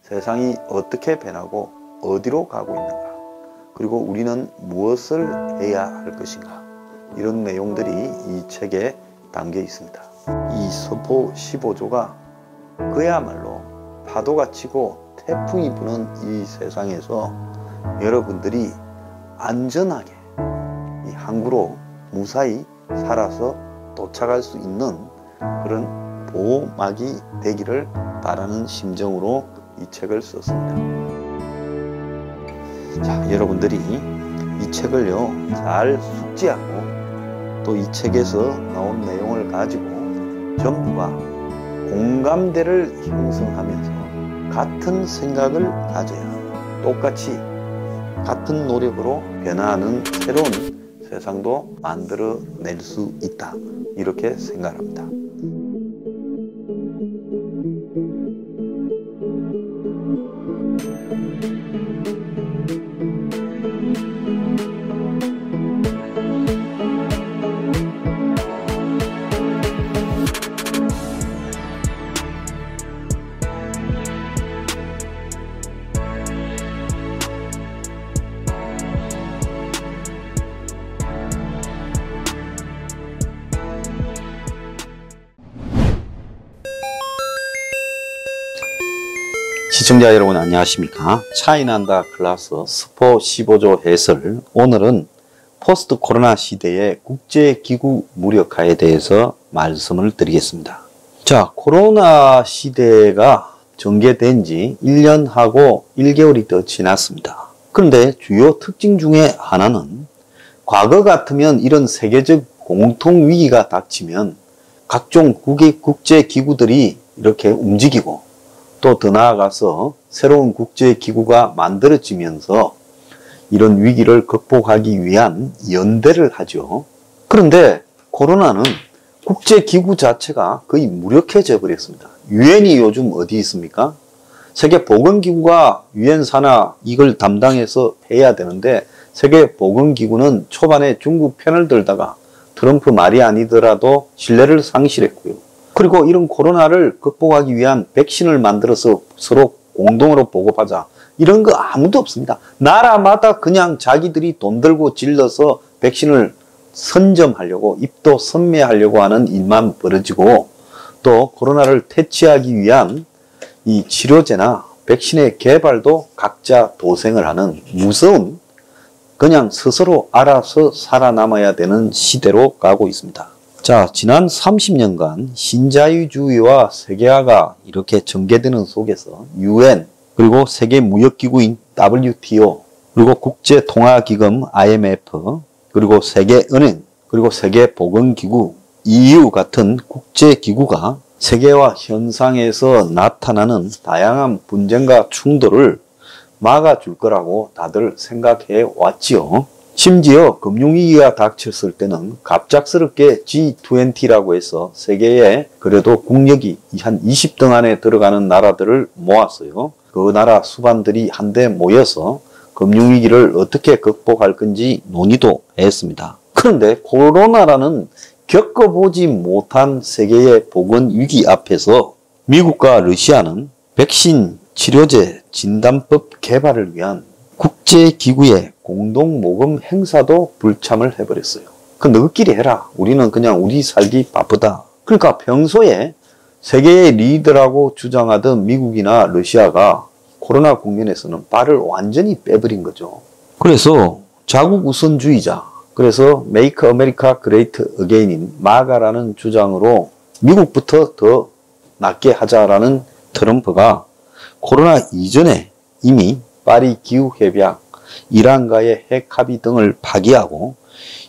세상이 어떻게 변하고 어디로 가고 있는가, 그리고 우리는 무엇을 해야 할 것인가, 이런 내용들이 이 책에 담겨 있습니다. 이 서포 15조가 그야말로 파도가 치고 태풍이 부는 이 세상에서 여러분들이 안전하게 이 항구로 무사히 살아서 도착할 수 있는 그런 보호막이 되기를 바라는 심정으로 이 책을 썼습니다. 자, 여러분들이 이 책을요 잘 숙지하고 또 이 책에서 나온 내용을 가지고 전부가 공감대를 형성하면서 같은 생각을 가져야 똑같이 같은 노력으로 변화하는 새로운 세상도 만들어낼 수 있다, 이렇게 생각합니다. 시청자 여러분 안녕하십니까? 차이난다 클래스 서포 15조 해설, 오늘은 포스트 코로나 시대의 국제기구 무력화에 대해서 말씀을 드리겠습니다. 자, 코로나 시대가 전개된 지 1년하고 1개월이 더 지났습니다. 그런데 주요 특징 중에 하나는 과거 같으면 이런 세계적 공통 위기가 닥치면 각종 국제기구들이 이렇게 움직이고 또 더 나아가서 새로운 국제기구가 만들어지면서 이런 위기를 극복하기 위한 연대를 하죠. 그런데 코로나는 국제기구 자체가 거의 무력해져 버렸습니다. 유엔이 요즘 어디 있습니까? 세계보건기구가 유엔 산하 이걸 담당해서 해야 되는데, 세계보건기구는 초반에 중국 편을 들다가 트럼프 말이 아니더라도 신뢰를 상실했고요. 그리고 이런 코로나를 극복하기 위한 백신을 만들어서 서로 공동으로 보급하자, 이런 거 아무도 없습니다. 나라마다 그냥 자기들이 돈 들고 질러서 백신을 선점하려고, 입도 선매하려고 하는 일만 벌어지고, 또 코로나를 퇴치하기 위한 이 치료제나 백신의 개발도 각자 도생을 하는 무서운, 그냥 스스로 알아서 살아남아야 되는 시대로 가고 있습니다. 자, 지난 30년간 신자유주의와 세계화가 이렇게 전개되는 속에서 UN, 그리고 세계무역기구인 WTO, 그리고 국제통화기금 IMF, 그리고 세계은행, 그리고 세계보건기구 EU 같은 국제기구가 세계화 현상에서 나타나는 다양한 분쟁과 충돌을 막아줄 거라고 다들 생각해 왔지요. 심지어 금융위기가 닥쳤을 때는 갑작스럽게 G20라고 해서 세계에 그래도 국력이 한 20등 안에 들어가는 나라들을 모았어요. 그 나라 수반들이 한데 모여서 금융위기를 어떻게 극복할 건지 논의도 했습니다. 그런데 코로나라는 겪어보지 못한 세계의 보건위기 앞에서 미국과 러시아는 백신, 치료제, 진단법 개발을 위한 국제기구의 공동모금 행사도 불참을 해버렸어요. 그 너희끼리 해라. 우리는 그냥 우리 살기 바쁘다. 그러니까 평소에 세계의 리더라고 주장하던 미국이나 러시아가 코로나 국면에서는 발을 완전히 빼버린 거죠. 그래서 자국 우선주의자, 그래서 Make America Great Again인 마가라는 주장으로 미국부터 더 낫게 하자라는 트럼프가 코로나 이전에 이미 파리 기후협약, 이란과의 핵합의 등을 파기하고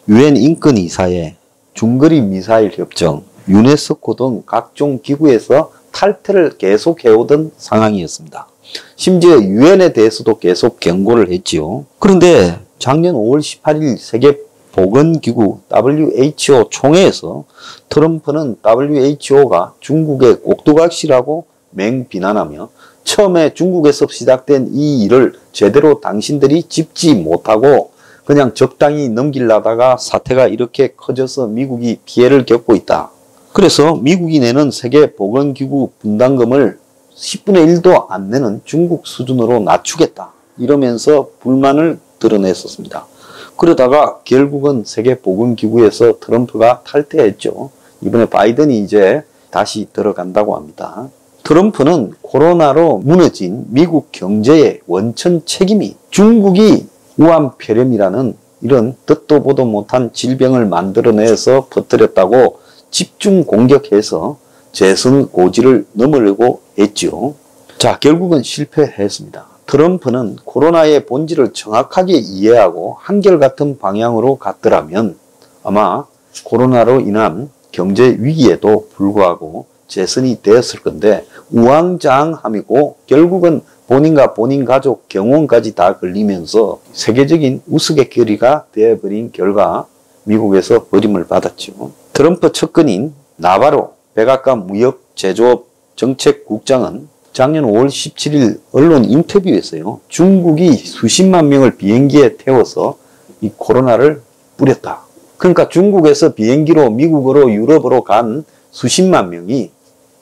유엔 인권이사회, 중거리 미사일 협정, 유네스코 등 각종 기구에서 탈퇴를 계속해오던 상황이었습니다. 심지어 유엔에 대해서도 계속 경고를 했지요. 그런데 작년 5월 18일 세계보건기구 WHO 총회에서 트럼프는 WHO가 중국의 꼭두각시라고 맹비난하며 처음에 중국에서 시작된 이 일을 제대로 당신들이 짚지 못하고 그냥 적당히 넘기려다가 사태가 이렇게 커져서 미국이 피해를 겪고 있다. 그래서 미국이 내는 세계보건기구 분담금을 10분의 1도 안 되는 중국 수준으로 낮추겠다. 이러면서 불만을 드러냈었습니다. 그러다가 결국은 세계보건기구에서 트럼프가 탈퇴했죠. 이번에 바이든이 이제 다시 들어간다고 합니다. 트럼프는 코로나로 무너진 미국 경제의 원천 책임이 중국이 우한폐렴이라는 이런 듣도 보도 못한 질병을 만들어내서 퍼뜨렸다고 집중 공격해서 재선 고지를 넘으려고 했죠. 자, 결국은 실패했습니다. 트럼프는 코로나의 본질을 정확하게 이해하고 한결같은 방향으로 갔더라면 아마 코로나로 인한 경제 위기에도 불구하고 재선이 되었을 건데 우왕좌왕함이고 결국은 본인과 본인 가족 경호원까지 다 걸리면서 세계적인 우스갯거리가 되어버린 결과 미국에서 버림을 받았죠. 트럼프 측근인 나바로 백악관 무역 제조업 정책국장은 작년 5월 17일 언론 인터뷰에서요. 중국이 수십만 명을 비행기에 태워서 이 코로나를 뿌렸다. 그러니까 중국에서 비행기로 미국으로 유럽으로 간 수십만 명이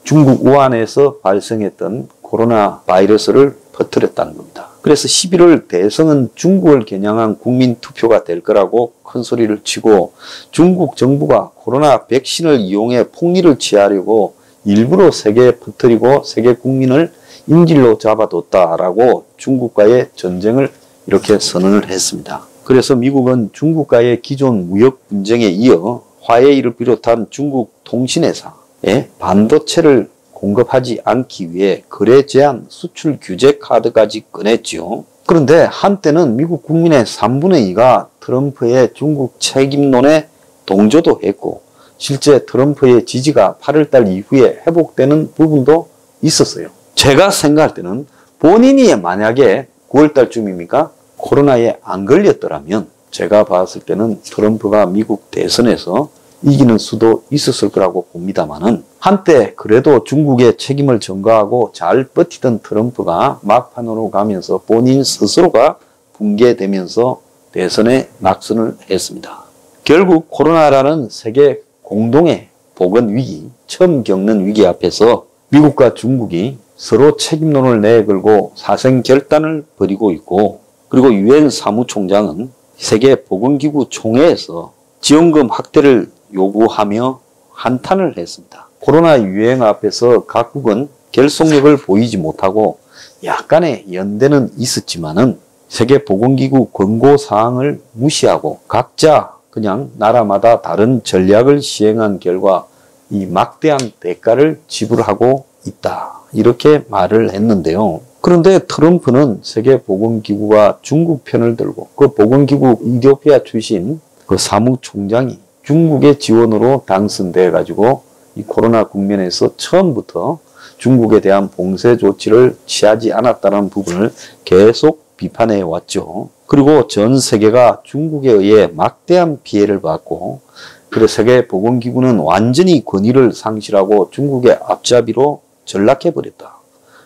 중국 우한에서 발생했던 코로나 바이러스를 퍼뜨렸다는 겁니다. 그래서 11월 대선은 중국을 겨냥한 국민 투표가 될 거라고 큰 소리를 치고 중국 정부가 코로나 백신을 이용해 폭리를 취하려고 일부러 세계에 퍼뜨리고 세계 국민을 인질로 잡아뒀다라고 중국과의 전쟁을 이렇게 선언을 했습니다. 그래서 미국은 중국과의 기존 무역 분쟁에 이어 화웨이를 비롯한 중국 통신회사에 반도체를 공급하지 않기 위해 거래 제한 수출 규제 카드까지 꺼냈지요. 그런데 한때는 미국 국민의 3분의 2가 트럼프의 중국 책임론에 동조도 했고 실제 트럼프의 지지가 8월달 이후에 회복되는 부분도 있었어요. 제가 생각할 때는 본인이 만약에 9월달쯤입니까? 코로나에 안 걸렸더라면 제가 봤을 때는 트럼프가 미국 대선에서 이기는 수도 있었을 거라고 봅니다만은 한때 그래도 중국의 책임을 전가하고 잘 버티던 트럼프가 막판으로 가면서 본인 스스로가 붕괴되면서 대선에 낙선을 했습니다. 결국 코로나라는 세계 공동의 보건 위기, 처음 겪는 위기 앞에서 미국과 중국이 서로 책임론을 내걸고 사생결단을 벌이고 있고 그리고 유엔 사무총장은 세계보건기구 총회에서 지원금 확대를 요구하며 한탄을 했습니다. 코로나 유행 앞에서 각국은 결속력을 보이지 못하고 약간의 연대는 있었지만은 세계보건기구 권고사항을 무시하고 각자 그냥 나라마다 다른 전략을 시행한 결과 이 막대한 대가를 지불하고 있다. 이렇게 말을 했는데요. 그런데 트럼프는 세계보건기구가 중국 편을 들고 그 보건기구 이디오피아 출신 그 사무총장이 중국의 지원으로 당선돼 가지고 이 코로나 국면에서 처음부터 중국에 대한 봉쇄 조치를 취하지 않았다는 부분을 계속 비판해 왔죠. 그리고 전 세계가 중국에 의해 막대한 피해를 받고 그래서 세계보건기구는 완전히 권위를 상실하고 중국의 앞잡이로 전락해버렸다.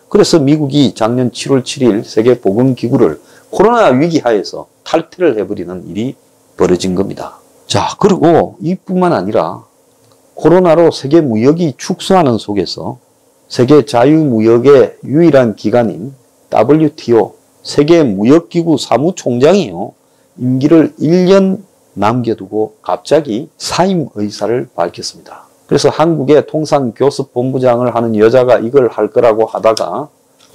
그래서 미국이 작년 7월 7일 세계보건기구를 코로나 위기하에서 탈퇴를 해버리는 일이 벌어진 겁니다. 자, 그리고 이뿐만 아니라 코로나로 세계 무역이 축소하는 속에서 세계 자유무역의 유일한 기관인 WTO 세계무역기구 사무총장이요. 임기를 1년 남겨두고 갑자기 사임 의사를 밝혔습니다. 그래서 한국의 통상교섭본부장을 하는 여자가 이걸 할 거라고 하다가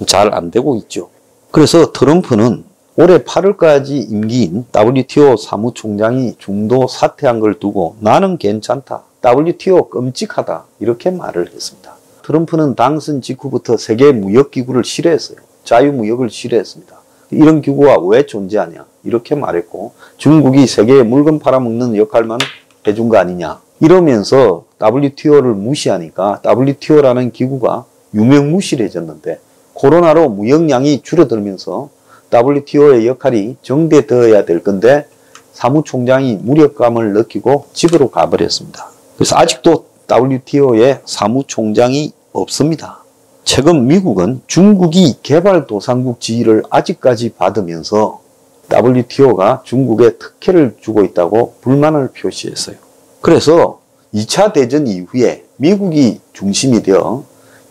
잘 안 되고 있죠. 그래서 트럼프는 올해 8월까지 임기인 WTO 사무총장이 중도 사퇴한 걸 두고 나는 괜찮다. WTO 끔찍하다. 이렇게 말을 했습니다. 트럼프는 당선 직후부터 세계무역기구를 싫어했어요. 자유무역을 싫어했습니다. 이런 기구가 왜 존재하냐. 이렇게 말했고 중국이 세계에 물건 팔아먹는 역할만 해준 거 아니냐. 이러면서 WTO를 무시하니까 WTO라는 기구가 유명무실해졌는데 코로나로 무역량이 줄어들면서 WTO의 역할이 정대되어야 될 건데 사무총장이 무력감을 느끼고 집으로 가버렸습니다. 그래서 아직도 WTO에 사무총장이 없습니다. 최근 미국은 중국이 개발도상국 지위를 아직까지 받으면서 WTO가 중국에 특혜를 주고 있다고 불만을 표시했어요. 그래서 2차 대전 이후에 미국이 중심이 되어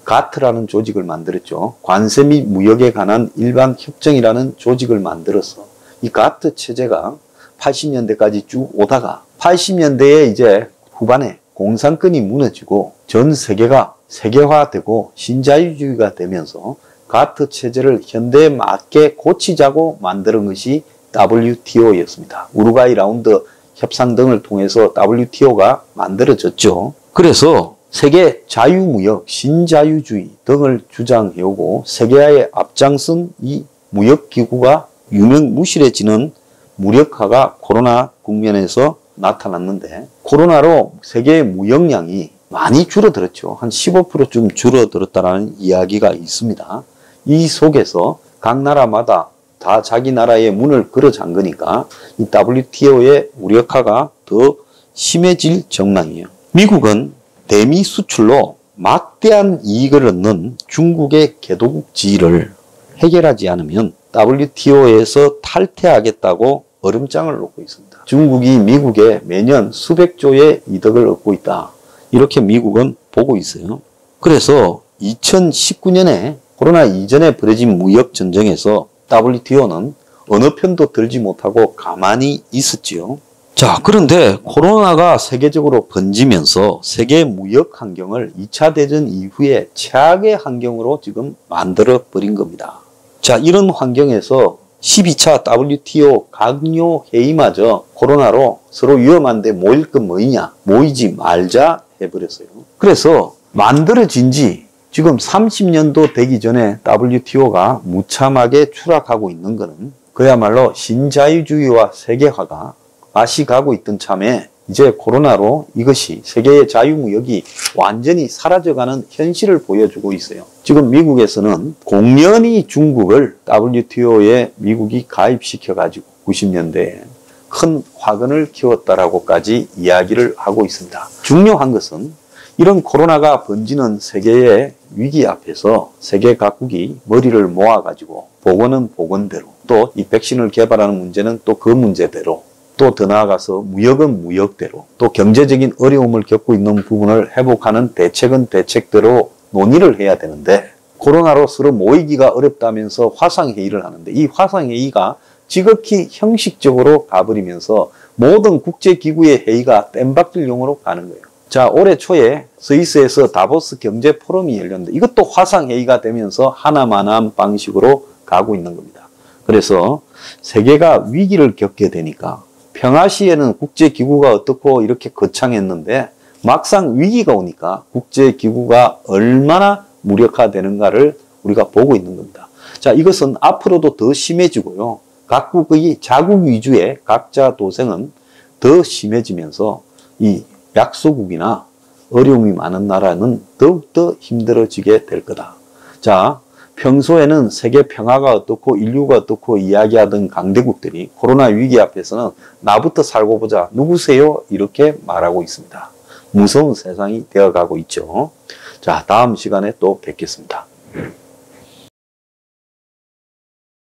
가트라는 조직을 만들었죠. 관세 및 무역에 관한 일반 협정이라는 조직을 만들어서 이 가트 체제가 80년대까지 쭉 오다가 80년대에 이제 후반에 공산권이 무너지고 전 세계가 세계화되고 신자유주의가 되면서 가트 체제를 현대에 맞게 고치자고 만드는 것이 WTO였습니다. 우루과이 라운드 협상 등을 통해서 WTO가 만들어졌죠. 그래서 세계 자유무역, 신자유주의 등을 주장해오고 세계화에 앞장선 이 무역기구가 유명무실해지는 무력화가 코로나 국면에서 나타났는데, 코로나로 세계의 무역량이 많이 줄어들었죠. 한 15%쯤 줄어들었다는 이야기가 있습니다. 이 속에서 각 나라마다 다 자기 나라의 문을 걸어 잠그니까 이 WTO의 무력화가 더 심해질 전망이에요. 미국은 대미 수출로 막대한 이익을 얻는 중국의 개도국 지위를 해결하지 않으면 WTO에서 탈퇴하겠다고 얼음장을 놓고 있습니다. 중국이 미국에 매년 수백조의 이득을 얻고 있다. 이렇게 미국은 보고 있어요. 그래서 2019년에 코로나 이전에 벌어진 무역 전쟁에서 WTO는 어느 편도 들지 못하고 가만히 있었지요. 자, 그런데 코로나가 세계적으로 번지면서 세계 무역 환경을 2차 대전 이후에 최악의 환경으로 지금 만들어 버린 겁니다. 자, 이런 환경에서 12차 WTO 강요 회의마저 코로나로 서로 위험한데 모일 건 뭐이냐? 모이지 말자 해버렸어요. 그래서 만들어진 지 지금 30년도 되기 전에 WTO가 무참하게 추락하고 있는 것은 그야말로 신자유주의와 세계화가 맛이 가고 있던 참에 이제 코로나로 이것이 세계의 자유무역이 완전히 사라져가는 현실을 보여주고 있어요. 지금 미국에서는 공연히 중국을 WTO에 미국이 가입시켜가지고 90년대에 큰 화근을 키웠다라고까지 이야기를 하고 있습니다. 중요한 것은 이런 코로나가 번지는 세계의 위기 앞에서 세계 각국이 머리를 모아가지고 보건은 보건대로, 또 이 백신을 개발하는 문제는 또 그 문제대로, 또 더 나아가서 무역은 무역대로, 또 경제적인 어려움을 겪고 있는 부분을 회복하는 대책은 대책대로 논의를 해야 되는데, 코로나로 서로 모이기가 어렵다면서 화상회의를 하는데 이 화상회의가 지극히 형식적으로 가버리면서 모든 국제기구의 회의가 땜박질용으로 가는 거예요. 자, 올해 초에 스위스에서 다보스 경제 포럼이 열렸는데 이것도 화상회의가 되면서 하나만한 방식으로 가고 있는 겁니다. 그래서 세계가 위기를 겪게 되니까 평화시에는 국제기구가 어떻고 이렇게 거창했는데 막상 위기가 오니까 국제기구가 얼마나 무력화되는가를 우리가 보고 있는 겁니다. 자, 이것은 앞으로도 더 심해지고요. 각국의 자국 위주의 각자 도생은 더 심해지면서 이 약소국이나 어려움이 많은 나라는 더욱더 힘들어지게 될 거다. 자, 평소에는 세계 평화가 어떻고 인류가 어떻고 이야기하던 강대국들이 코로나 위기 앞에서는 나부터 살고 보자, 누구세요? 이렇게 말하고 있습니다. 무서운 세상이 되어가고 있죠. 자, 다음 시간에 또 뵙겠습니다.